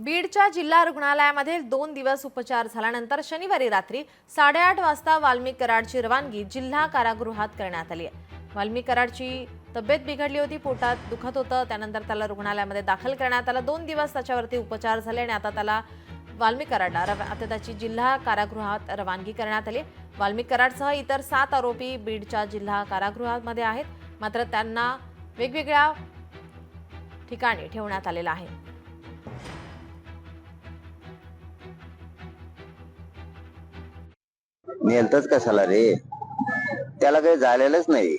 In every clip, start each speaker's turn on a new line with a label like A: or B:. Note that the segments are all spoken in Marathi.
A: बीडच्या जिल्हा रुग्णालयामध्ये 2 दिवस उपचार झाल्यानंतर शनिवारी रात्री 8:30 वाजता वाल्मिक कराडची रवानगी जिल्हा कारागृहात करण्यात आली आहे। वाल्मिक कराडची तब्येत बिघडली होती, पोटात दुखत होतं, त्यानंतर त्याला रुग्णालयामध्ये दाखल करण्यात आलं। 2 दिवस त्याच्यावरती उपचार झाले आणि आता त्याला वाल्मिक कराडला आता त्याची जिल्हा कारागृहात रवानगी करण्यात आली। वाल्मिक कराडसह इतर 7 आरोपी बीडच्या जिल्हा कारागृहामध्ये आहेत, मात्र त्यांना वेगवेगळ्या ठिकाणी ठेवण्यात आलेलं आहे।
B: नेलतच कशाला रे, त्याला काही झालेलंच नाही।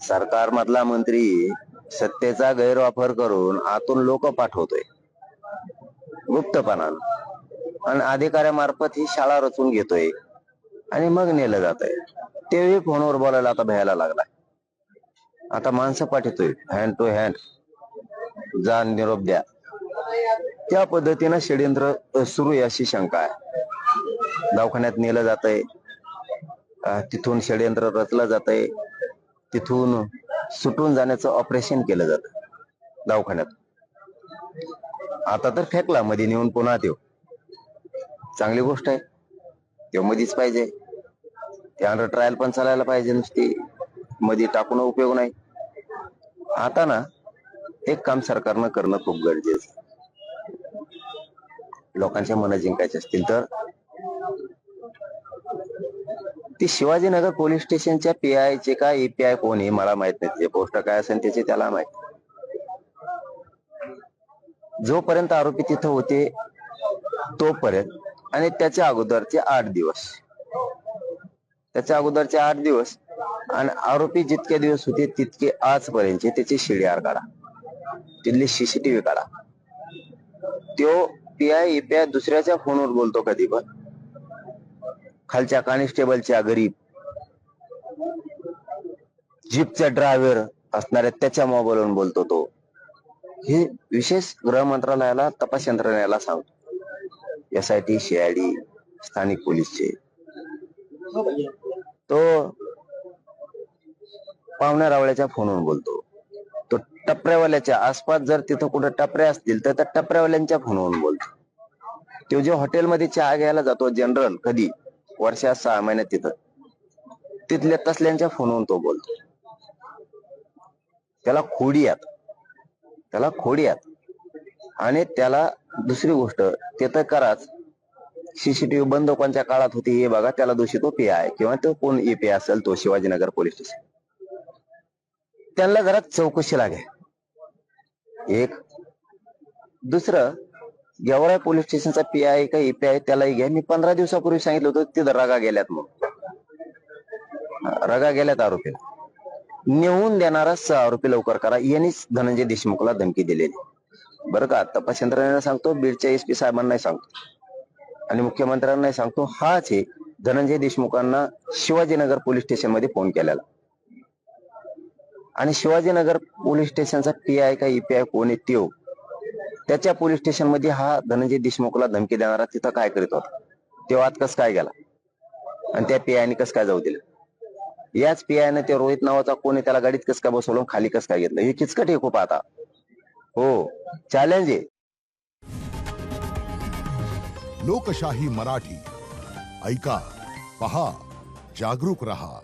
B: सरकार मधला मंत्री सत्तेचा गैरवापर करून आतून लोक पाठवतोय गुप्तपणानं आणि अधिकाऱ्यामार्फत ही शाळा रचून घेतोय आणि मग नेलं जातंय। तेही फोनवर बोलायला आता भ्यायला लागलाय। आता माणसं पाठवतोय हँड टू हँड, जा निरोप द्या, त्या पद्धतीनं षडयंत्र सुरू आहे अशी शंका आहे। दवाखान्यात नेलं जातंय, तिथून षडयंत्र रचलं जातंय, तिथून सुटून जाण्याचं ऑपरेशन केलं जातं दवाखान्यात। आता तर फेकला मध्ये नेऊन पुन्हा त्यो, चांगली गोष्ट आहे, त्यो मधीच पाहिजे, त्यानंतर ट्रायल पण चालायला पाहिजे, नुसती मध्ये टाकून उपयोग नाही। आता ना एक काम सरकारनं करणं खूप गरजेचं, लोकांच्या मनं जिंकायचे असतील तर ती शिवाजीनगर पोलीस स्टेशनच्या PI चे का EPI कोण आहे मला माहित नाही, पोस्ट काय असेल त्याचे त्याला माहित। जोपर्यंत आरोपी तिथं होते तोपर्यंत आणि त्याच्या अगोदरचे 8 दिवस, त्याच्या अगोदरचे 8 दिवस आणि आरोपी जितके दिवस होते तितके आजपर्यंतचे त्याची CDR काढा, तिथली CCTV काढा। त्यो PI EPI दुसऱ्याच्या फोनवर बोलतो कधी पण, खालच्या कॉन्स्टेबलच्या गरीब जीपचा ड्रायव्हर असणाऱ्या त्याच्या मोबाईलवरून बोलतो तो। हे विशेष गृह मंत्रालयाला तपास यंत्रणेला सांगतो, SIT CID स्थानिक पोलीसचे, तो पाहुण्या रावळ्याच्या फोनवरून बोलतो, तो टपऱ्यावाल्याच्या आसपास जर तिथं कुठं टपऱ्या असतील तर त्या टपऱ्यावाल्यांच्या फोनवरून बोलतो। तो जो हॉटेलमध्ये चहा घ्यायला जातो जनरल कधी वर्षात 6 महिन्यात तिथं, तिथल्या तसल्यांच्या फोनवरून तो बोलतो। त्याला खोडीयात, त्याला खोडीयात। आणि त्याला दुसरी गोष्ट ते तर कराच, CCTV बंद कोणत्या काळात होती हे बघा, त्याला दोषी तो PI किंवा तो कोण EPI असेल तो शिवाजीनगर पोलीस स्टेशन, त्यांना जरा चौकशी लागेल। एक दुसरं गेवराई पोलीस स्टेशनचा PI का EPI त्यालाही घ्या, मी 15 दिवसापूर्वी सांगितलं होतं तिथं रगा गेल्यात, मग रगा गेल्यात आरोपी नेऊन देणारा आरोपी लवकर करा, यांनीच धनंजय देशमुखला धमकी दिलेली बरं का। तपास यंत्रणेला सांगतो, बीडच्या SP साहेबांना सांगतो आणि मुख्यमंत्र्यांना सांगतो, हाच आहे धनंजय देशमुखांना शिवाजीनगर पोलीस स्टेशन मध्ये फोन केलेला आणि शिवाजीनगर पोलीस स्टेशनचा PI का EPI कोण आहे त्यो, त्याच्या पोलीस स्टेशन मध्ये हा धनंजय देशमुखला धमकी देणारा तिथं काय करीत होता, तेव्हा आत कस काय गेला आणि त्या PI कस काय जाऊ दिलं, याच PI ने ते रोहित नावाचा कोण आहे त्याला गाडीत कस काय बसवलं, खाली कस काय घेतलं, हे किचकट आहे खूप आता। हो, चॅलेंज आहे।
C: लोकशाही मराठी ऐका, पहा, जागरूक रहा।